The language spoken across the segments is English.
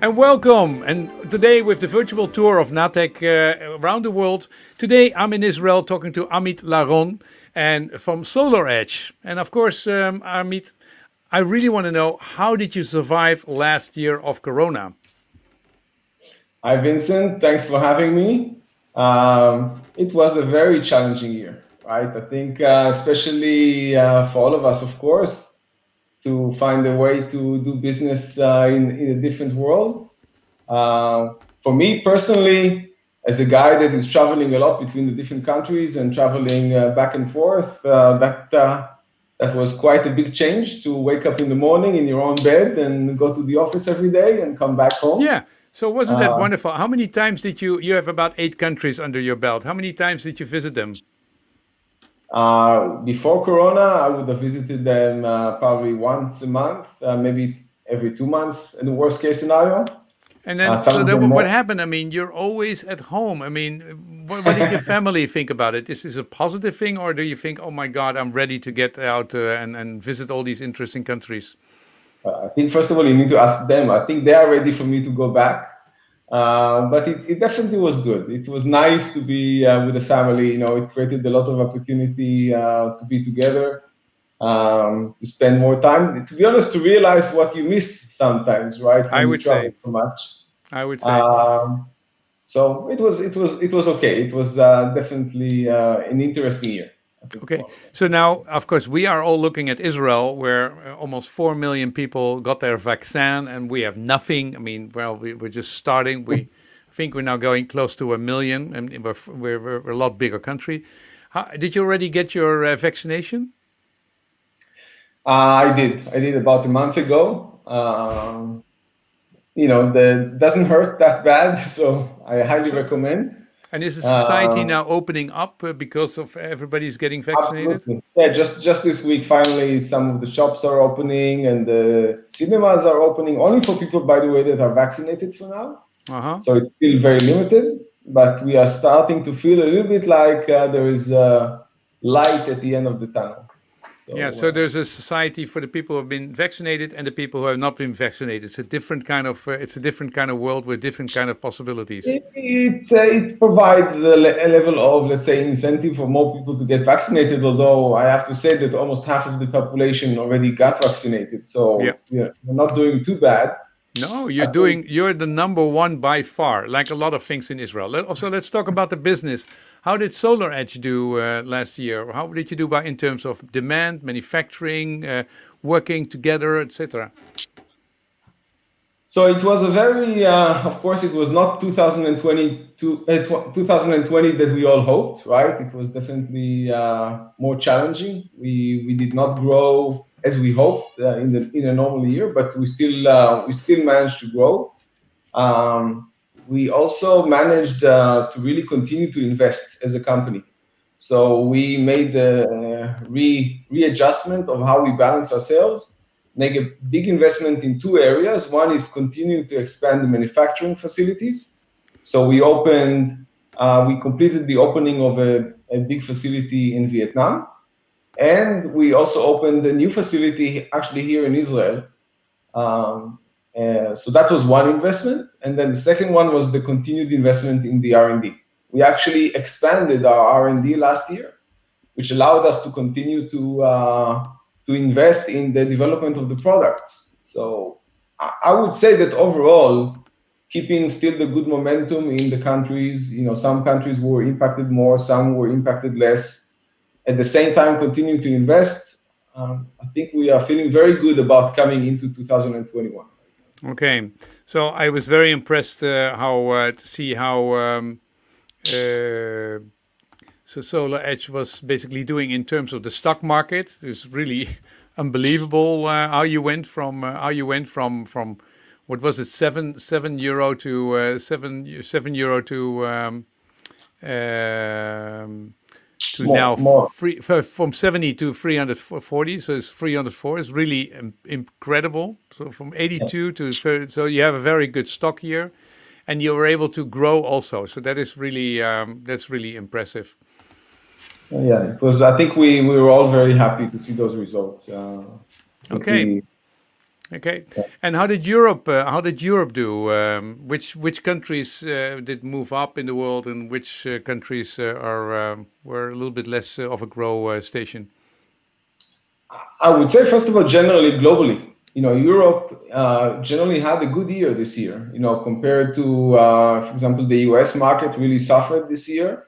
And welcome. And today with the virtual tour of Natec around the world. Today I'm in Israel talking to Amit Larom and from SolarEdge. And of course, Amit, I really want to know, how did you survive last year of Corona? Hi, Vincent. Thanks for having me. It was a very challenging year, right? I think, especially for all of us, of course, to find a way to do business in a different world. For me personally, as a guy that is traveling a lot between the different countries and traveling back and forth, that was quite a big change to wake up in the morning in your own bed and go to the office every day and come back home. Yeah. So wasn't that wonderful? How many times did you have about 8 countries under your belt. How many times did you visit them? Before Corona, I would have visited them probably once a month, maybe every 2 months in the worst case scenario. And then, so then what happened? I mean, you're always at home. I mean, what did your family think about it? Is this a positive thing, or do you think, oh my God, I'm ready to get out and visit all these interesting countries? I think, first of all, you need to ask them. I think they are ready for me to go back. But it definitely was good. It was nice to be with the family. You know, it created a lot of opportunity to be together, to spend more time. To be honest, to realize what you miss sometimes, right? I would say so much. I would say. So it was okay. It was definitely an interesting year. Okay, so now, of course, we are all looking at Israel, where almost 4 million people got their vaccine, and we have nothing. I mean, well, we're just starting. I think we're now going close to 1 million, and we're a lot bigger country. Did you already get your vaccination? I did about a month ago. You know, it doesn't hurt that bad, so I highly recommend. And is the society now opening up because of everybody's getting vaccinated? Absolutely. Yeah, just this week, finally, some of the shops are opening and the cinemas are opening, only for people, by the way, that are vaccinated for now. So it's still very limited, but we are starting to feel a little bit like there is light at the end of the tunnel. So, yeah, so there's a society for the people who have been vaccinated and the people who have not been vaccinated. It's a different kind of world with different kind of possibilities. It provides a level of, let's say, incentive for more people to get vaccinated. Although I have to say that almost half of the population already got vaccinated, so we're not doing too bad. No, you're the #1 by far, like a lot of things in Israel. Let's talk about the business. How did SolarEdge do last year? How did you do in terms of demand, manufacturing, working together, etc.? So it was a very, of course, it was not 2020 that we all hoped, right? It was definitely more challenging. We did not grow as we hoped in a normal year, but we still managed to grow. We also managed to really continue to invest as a company. So we made the readjustment of how we balance ourselves, make a big investment in 2 areas. One is continue to expand the manufacturing facilities. So we completed the opening of a big facility in Vietnam. And we also opened a new facility actually here in Israel. So that was one investment. And then the second one was the continued investment in the R&D. We actually expanded our R&D last year, which allowed us to continue to invest in the development of the products. So I would say that overall, keeping still the good momentum in the countries, you know, some countries were impacted more, some were impacted less. At the same time, continue to invest. I think we are feeling very good about coming into 2021. Okay, so I was very impressed to see how so SolarEdge was basically doing in terms of the stock market. It was really unbelievable how you went from what was it, €7 to €7 to now from 70 to 340, so it's 304. It's really incredible. So from 82 to 30, so you have a very good stock year, and you were able to grow also. So that is really that's really impressive. Yeah, it was. I think we were all very happy to see those results. Okay. Okay. And how did Europe do? Which countries did move up in the world, and which countries were a little bit less of a grow station? I would say, first of all, generally globally, Europe generally had a good year this year. Compared to, for example, the US market really suffered this year.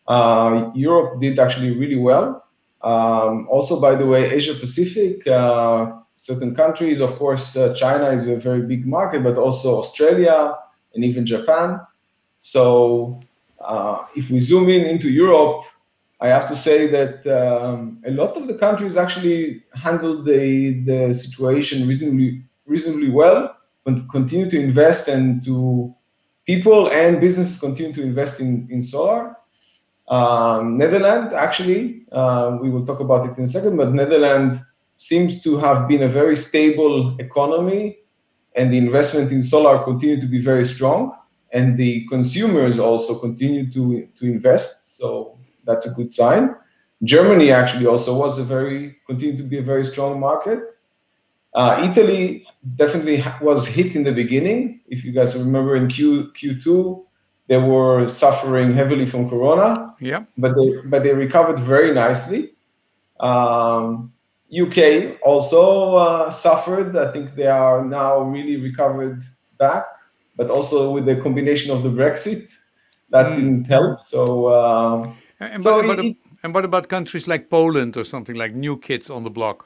Europe did actually really well. Also, by the way, Asia Pacific, certain countries, of course, China is a very big market, but also Australia and even Japan. So if we zoom in into Europe, I have to say that a lot of the countries actually handled the situation reasonably well, and continue to invest, and to people and businesses continue to invest in solar. Netherlands, actually, we will talk about it in a second, but Netherlands seems to have been a very stable economy, and the investment in solar continue to be very strong, and the consumers also continue to invest. So that's a good sign. Germany actually also continued to be a very strong market. Italy definitely was hit in the beginning. If you guys remember, in Q2, they were suffering heavily from Corona. Yeah. But they recovered very nicely. UK also suffered. I think they are now really recovered back, but also with the combination of the Brexit, that didn't help. So. And what about countries like Poland or something, like new kids on the block?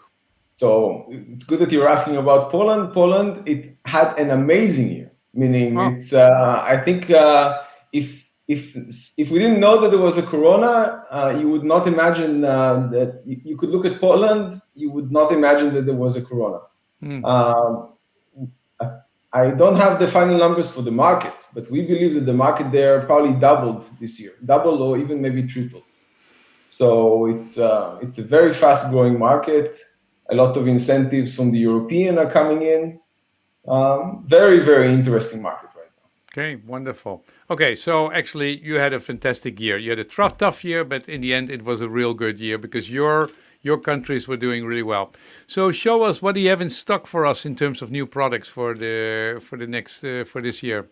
So it's good that you're asking about Poland. Poland, it had an amazing year. Meaning, it's I think if we didn't know that there was a Corona, you would not imagine that you could look at Poland. You would not imagine that there was a Corona. I don't have the final numbers for the market, but we believe that the market there probably doubled this year, doubled or even maybe tripled. So it's a very fast-growing market. A lot of incentives from the European are coming in. Very, very interesting market right now. Okay, wonderful. Okay, so actually you had a fantastic year. You had a tough year, but in the end it was a real good year because your countries were doing really well. So show us, what do you have in stock for us in terms of new products for this year?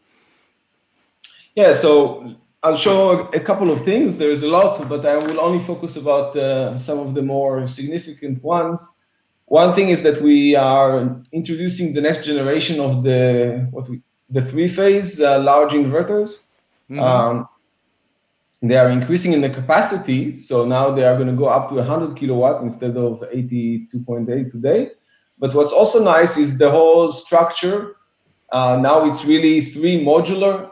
Yeah, so I'll show a couple of things. There's a lot, but I will only focus about some of the more significant ones. One thing is that we are introducing the next generation of the three-phase large inverters. They are increasing in the capacity, so now they are going to go up to 100 kilowatts instead of 82.8 today. But what's also nice is the whole structure. Now it's really three modular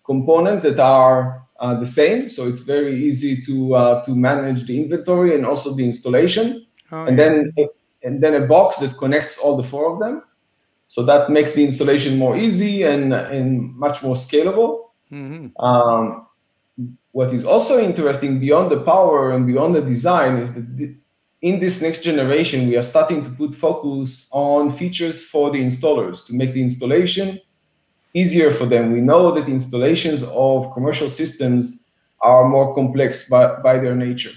components that are the same, so it's very easy to manage the inventory and also the installation. And then a box that connects all the four of them. So that makes the installation more easy and much more scalable. What is also interesting beyond the power and beyond the design is that in this next generation, we are starting to put focus on features for the installers to make the installation easier for them. We know that installations of commercial systems are more complex by their nature.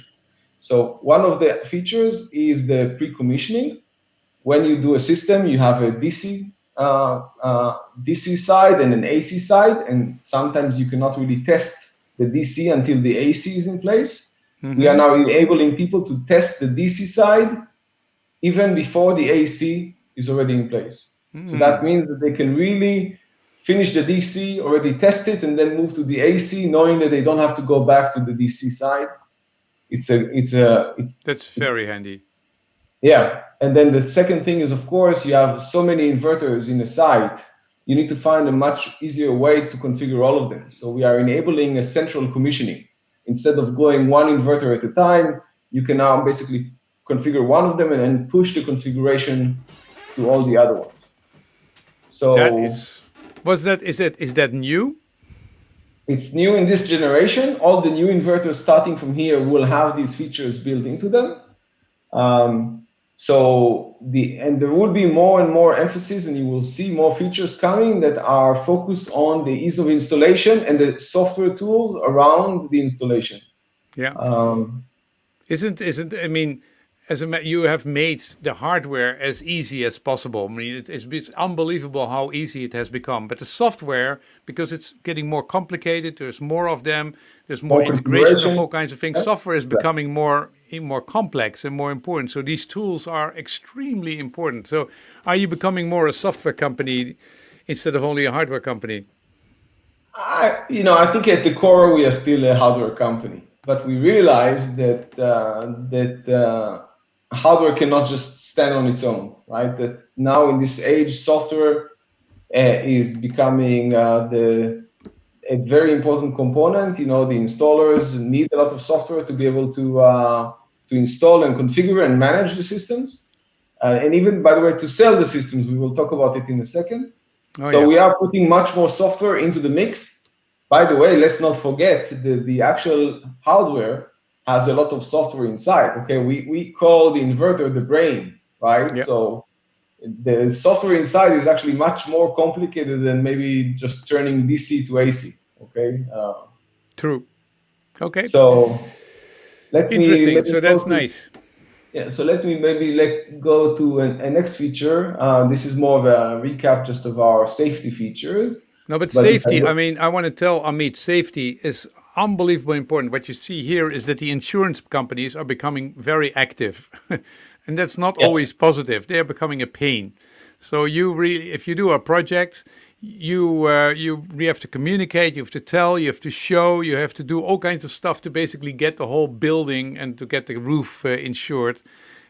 So one of the features is the pre-commissioning. When you do a system, you have a DC side and an AC side, and sometimes you cannot really test the DC until the AC is in place. We are now enabling people to test the DC side even before the AC is already in place. So that means that they can really finish the DC, already test it, and then move to the AC, knowing that they don't have to go back to the DC side. That's very handy. Yeah, and then the second thing is, of course, you have so many inverters in a site. You need to find a much easier way to configure all of them. So we are enabling a central commissioning. Instead of going one inverter at a time, you can now basically configure one of them and then push the configuration to all the other ones. So is that new? It's new in this generation. All the new inverters starting from here will have these features built into them. And there will be more and more emphasis, and you will see more features coming that are focused on the ease of installation and the software tools around the installation. Yeah. I mean, you have made the hardware as easy as possible. I mean, it's unbelievable how easy it has become. But the software, because it's getting more complicated, there's more of them, there's more More integration of configuration. all kinds of things. Yeah. Software is becoming more complex and more important. So these tools are extremely important. So are you becoming more a software company instead of only a hardware company? I think at the core we are still a hardware company, but we realize that hardware cannot just stand on its own, right? That now in this age, software is becoming a very important component. The installers need a lot of software to be able to install and configure and manage the systems, and even, by the way, to sell the systems. We will talk about it in a second. Oh, So yeah. we are putting much more software into the mix. By the way, let's not forget the actual hardware has a lot of software inside. Okay, we call the inverter the brain, right? Yeah. So the software inside is actually much more complicated than maybe just turning DC to AC. Okay. True. Okay. So let me Interesting. maybe So go that's to nice. yeah. So let me maybe go to a next feature. This is more of a recap just of our safety features. No, but But if I safety, I look, mean, I want to tell Amit, safety is unbelievably important. What you see here is that the insurance companies are becoming very active. And that's not yeah, always positive. They are becoming a pain. So if you do a project, you have to communicate, you have to tell, you have to show, you have to do all kinds of stuff to basically get the whole building and to get the roof insured.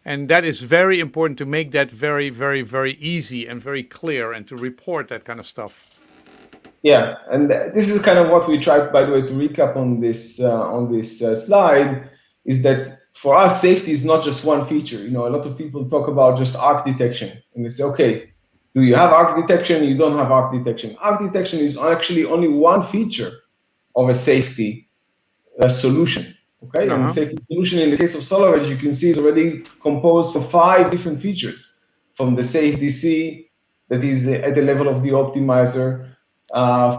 And that is very important to make that very, very, very easy and very clear and to report that kind of stuff. yeah, and this is kind of what we tried, by the way, to recap on this slide, is that for us, safety is not just one feature. A lot of people talk about just arc detection, and they say, okay, do you have arc detection? You don't have arc detection. Arc detection is actually only one feature of a safety solution. Okay, and Uh-huh. safety solution in the case of SolarEdge, you can see is already composed of 5 different features, from the safe DC that is at the level of the optimizer,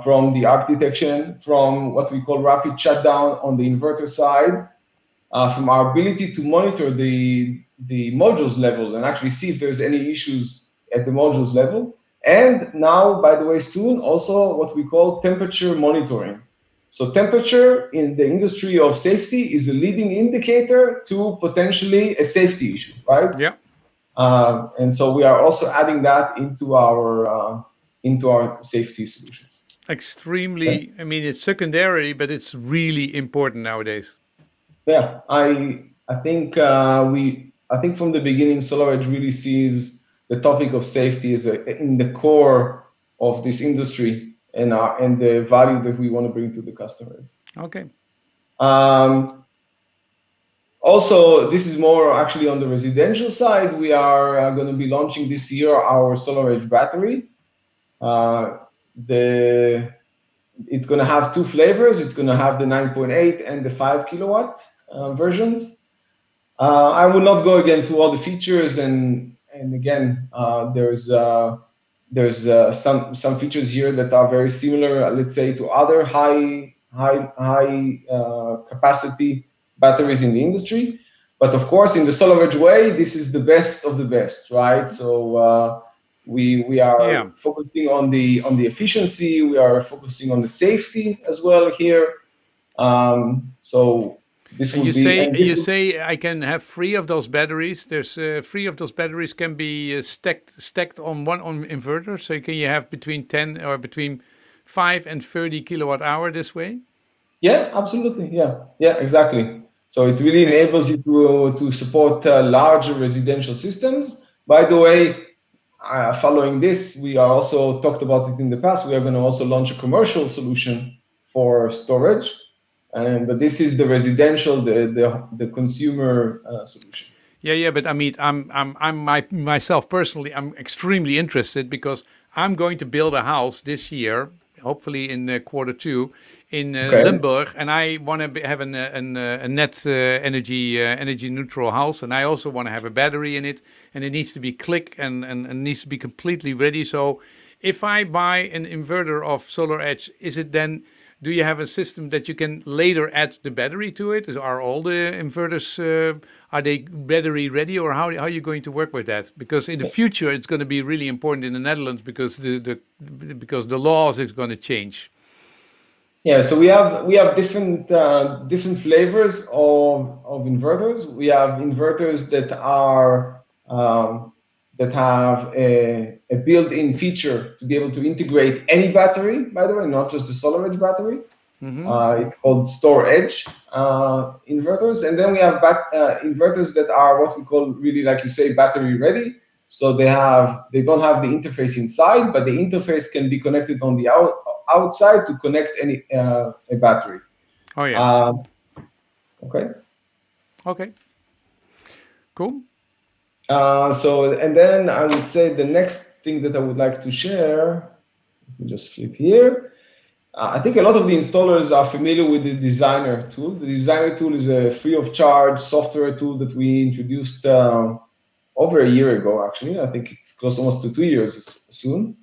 from the arc detection, from what we call rapid shutdown on the inverter side, from our ability to monitor the modules levels and actually see if there's any issues at the modules level. And now, by the way, soon also what we call temperature monitoring. So temperature in the industry of safety is a leading indicator to potentially a safety issue, right? Yeah. And so we are also adding that into our safety solutions. Extremely, I mean, it's secondary, but it's really important nowadays. Yeah, I think I think from the beginning, SolarEdge really sees the topic of safety as in the core of this industry and the value that we want to bring to the customers. Okay. Also, this is more actually on the residential side. We are going to be launching this year our SolarEdge battery. It's going to have 2 flavors. It's going to have the 9.8 and the 5 kilowatt versions. I will not go again through all the features, and again, there's some features here that are very similar, let's say, to other high capacity batteries in the industry. But of course, in the SolarEdge way, this is the best of the best, right? So we are focusing on the efficiency. We are focusing on the safety as well here. So this And would be. you say I can have 3 of those batteries. There's 3 of those batteries can be stacked on one inverter. So can you have between 10 or between 5 and 30 kilowatt hour this way? Yeah, absolutely. Yeah, exactly. So it really enables you to support larger residential systems. By the way, following this, we are also talked about it in the past. We are going to also launch a commercial solution for storage, but this is the residential, the consumer solution. Yeah. But I mean, myself personally, I'm extremely interested because I'm going to build a house this year, hopefully in Q2 in Limburg, and I want to have a net energy neutral house, and I also want to have a battery in it, and it needs to be click and needs to be completely ready. So if I buy an inverter of SolarEdge, is it then do you have a system that you can later add the battery to it? Are all the inverters, are they battery ready, or how are you going to work with that? Because in the future, it's going to be really important in the Netherlands because the laws is going to change. Yeah, so we have different flavors of inverters. We have inverters that are that have a built-in feature to be able to integrate any battery, by the way, not just the SolarEdge battery. It's called StoreEdge inverters. And then we have inverters that are what we call really, like you say, battery ready. So they don't have the interface inside, but the interface can be connected on the outside to connect any a battery. Oh yeah. Okay. Okay. Cool. So, and then I would say the next thing that I would like to share, let me just flip here. I think a lot of the installers are familiar with the Designer tool. The Designer tool is a free of charge software tool that we introduced over a year ago, actually. I think it's close almost to 2 years soon,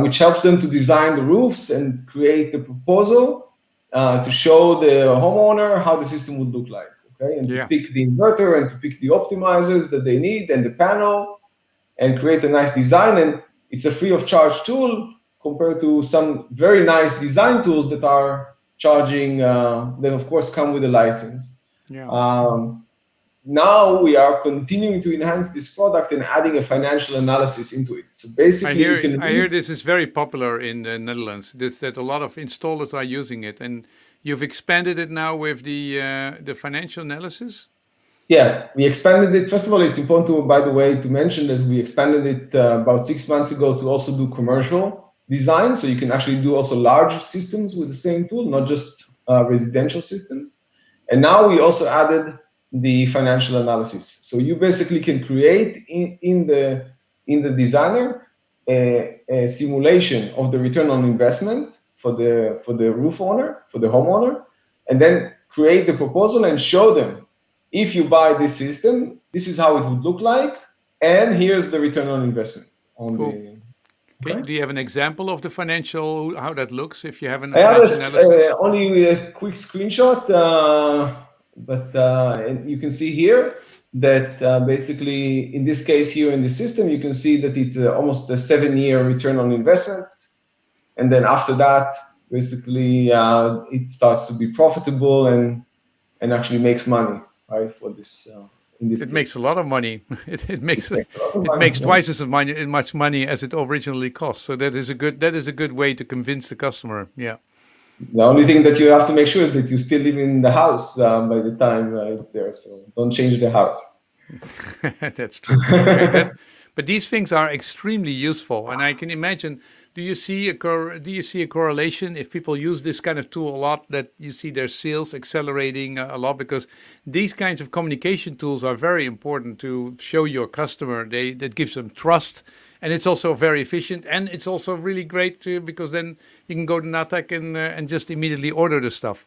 which helps them to design the roofs and create the proposal to show the homeowner how the system would look like. Okay, and to pick the inverter and to pick the optimizers that they need and the panel and create a nice design. And it's a free of charge tool compared to some very nice design tools that are charging, that of course come with a license. Now we are continuing to enhance this product and adding a financial analysis into it. So basically, I hear this is very popular in the Netherlands. That a lot of installers are using it, and you've expanded it now with the financial analysis. Yeah, we expanded it. First of all, it's important to, by the way, to mention that we expanded it about 6 months ago to also do commercial design. So you can actually do also large systems with the same tool, not just residential systems. And now we also added the financial analysis. So you basically can create in the Designer a simulation of the return on investment for the roof owner, for the homeowner, and then create the proposal and show them, if you buy this system, this is how it would look like, and here's the return on investment. Cool. Do you have an example of the financial, how that looks, if you have a financial analysis? Only a quick screenshot, but you can see here that basically, in this case here in the system, you can see that it's almost a 7-year return on investment. And then after that, basically, it starts to be profitable and actually makes money, right, for this. It makes a lot of money. It makes twice as much money as it originally cost. So that is a good way to convince the customer. Yeah. The only thing that you have to make sure is that you still live in the house by the time it's there. So don't change the house. That's true. Okay, but these things are extremely useful, and I can imagine. Do you see a correlation if people use this kind of tool a lot, that you see their sales accelerating a lot? Because these kinds of communication tools are very important to show your customer. That gives them trust, and it's also very efficient, and it's also really great because then you can go to Natec and just immediately order the stuff.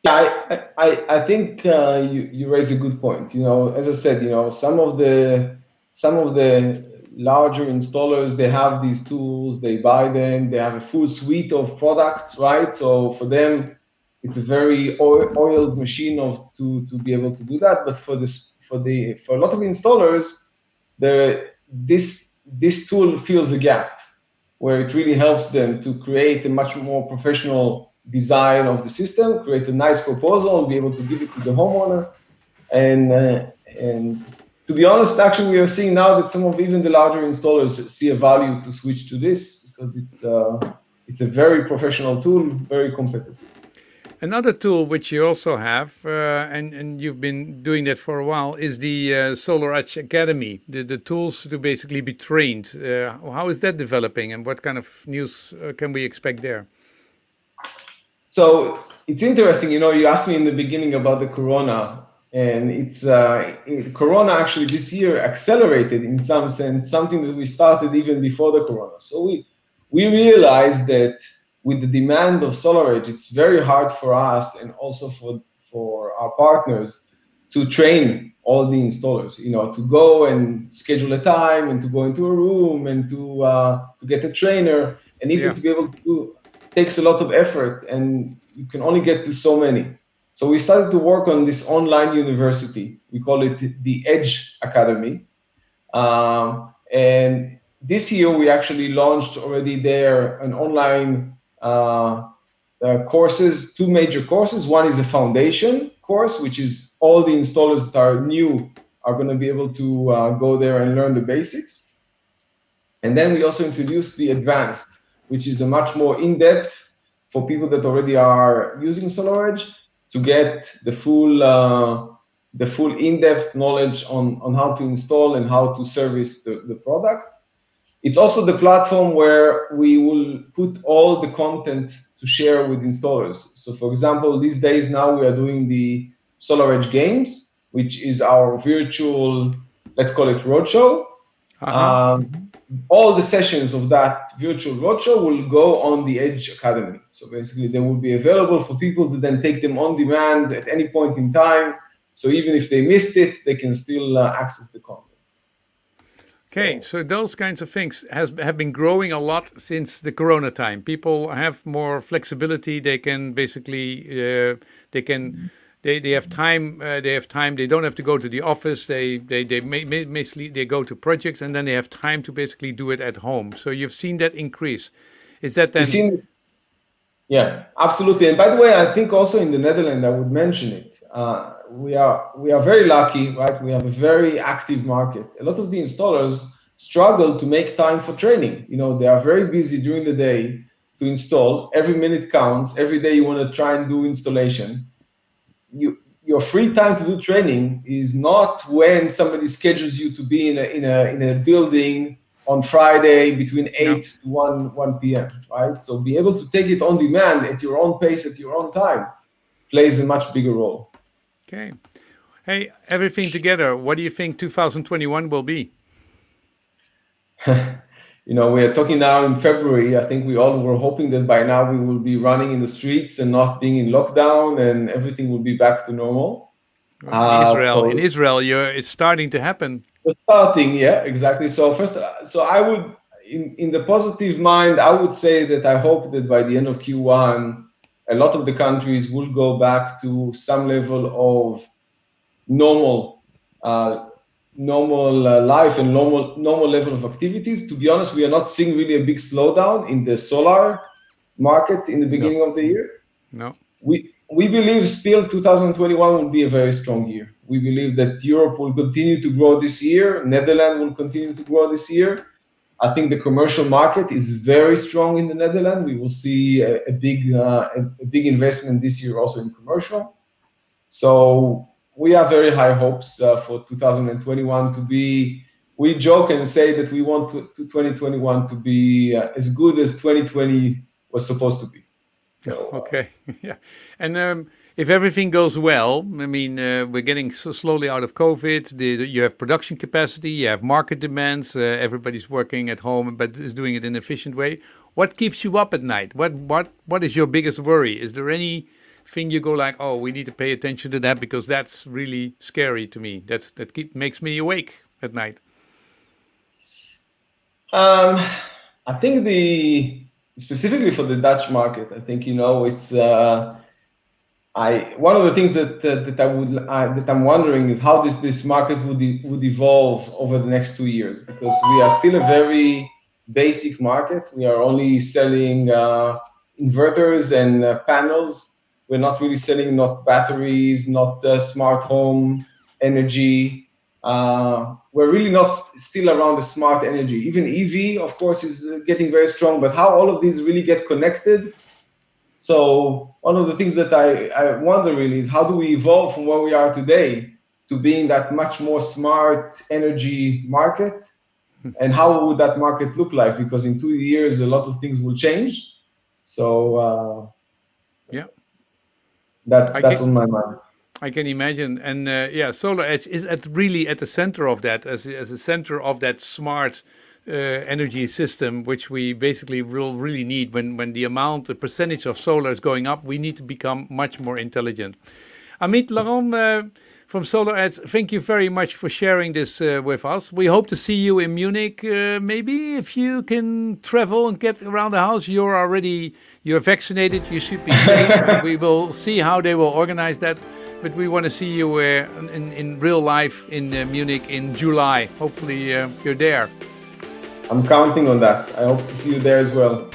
Yeah, I think you raise a good point. You know, as I said, you know, some of the larger installers, they have these tools, they buy them, they have a full suite of products, right? So for them, it's a very oiled machine to be able to do that. But for a lot of installers, this tool fills a gap where it really helps them to create a much more professional design of the system, create a nice proposal, and be able to give it to the homeowner. And to be honest, actually, we are seeing now that some of even the larger installers see a value to switch to this because it's a very professional tool, very competitive. Another tool which you also have, and you've been doing that for a while, is the SolarEdge Academy, the tools to basically be trained. How is that developing, and what kind of news can we expect there? So it's interesting, you know, you asked me in the beginning about the Corona. And it's Corona actually this year accelerated in some sense something that we started even before the Corona. So we realized that with the demand of SolarEdge, it's very hard for us and also for our partners to train all the installers. You know, to go and schedule a time and to go into a room and to get a trainer and even to be able to do takes a lot of effort, and you can only get to so many. So we started to work on this online university. We call it the Edge Academy. And this year we actually launched already there an online courses, two major courses. One is a foundation course, which is all the installers that are new are going to be able to go there and learn the basics. And then we also introduced the advanced, which is a much more in-depth for people that already are using SolarEdge to get the full in-depth knowledge on how to install and how to service the product. It's also the platform where we will put all the content to share with installers. So for example, these days now we are doing the SolarEdge Games, which is our virtual, let's call it roadshow. All the sessions of that virtual roadshow will go on the Edge Academy. So basically they will be available for people to then take them on demand at any point in time. So even if they missed it, they can still access the content. Okay, so those kinds of things have been growing a lot since the Corona time. People have more flexibility. They can basically they have time. They have time. They don't have to go to the office. They go to projects, and then they have time to basically do it at home. So you've seen that increase. Is that then? Yeah, absolutely. And by the way, I think also in the Netherlands, I would mention it. We are very lucky, right? We have a very active market. A lot of the installers struggle to make time for training. You know, they are very busy during the day to install. Every minute counts. Every day you want to try and do installation. Your free time to do training is not when somebody schedules you to be in a building on Friday between 8 to 1 p.m., right? So be able to take it on demand at your own pace, at your own time, plays a much bigger role. Okay. Hey, everything together, what do you think 2021 will be? You know, we are talking now in February. I think we all were hoping that by now we will be running in the streets and not being in lockdown and everything will be back to normal. In Israel, it's starting to happen. It's starting, yeah, exactly. So first, I would, in the positive mind, I would say that I hope that by the end of Q1, a lot of the countries will go back to some level of normal life and normal level of activities. To be honest, we are not seeing really a big slowdown in the solar market in the beginning of the year. No. We believe still 2021 will be a very strong year. We believe that Europe will continue to grow this year. Netherlands will continue to grow this year. I think the commercial market is very strong in the Netherlands. We will see a big investment this year also in commercial. So we have very high hopes for 2021 to be. We joke and say that we want 2021 to be as good as 2020 was supposed to be. So, okay, yeah, and if everything goes well, I mean, we're getting so slowly out of COVID. You have production capacity, you have market demands. Everybody's working at home, but is doing it in an efficient way. What keeps you up at night? What is your biggest worry? Is there anything you go like, oh, we need to pay attention to that because that's really scary to me. That makes me awake at night. I think specifically for the Dutch market, I think, you know, it's one of the things that I'm wondering is how this market would evolve over the next 2 years, because we are still a very basic market. We are only selling inverters and panels. We're not really selling not batteries, not smart home energy. We're really not still around the smart energy. Even EV, of course, is getting very strong, but how all of these really get connected. So one of the things that I wonder really is how do we evolve from where we are today to being that much more smart energy market? And how would that market look like? Because in 2 years, a lot of things will change. So yeah, that's on my mind. I can imagine, and yeah, SolarEdge is really at the center of that, as a center of that smart energy system, which we basically will really need when the percentage of solar is going up. We need to become much more intelligent. Amit Larom, from SolarEdge, thank you very much for sharing this with us. We hope to see you in Munich. Maybe if you can travel and get around the house, you're vaccinated, you should be safe. We will see how they will organize that. But we want to see you in real life in Munich in July. Hopefully you're there. I'm counting on that. I hope to see you there as well.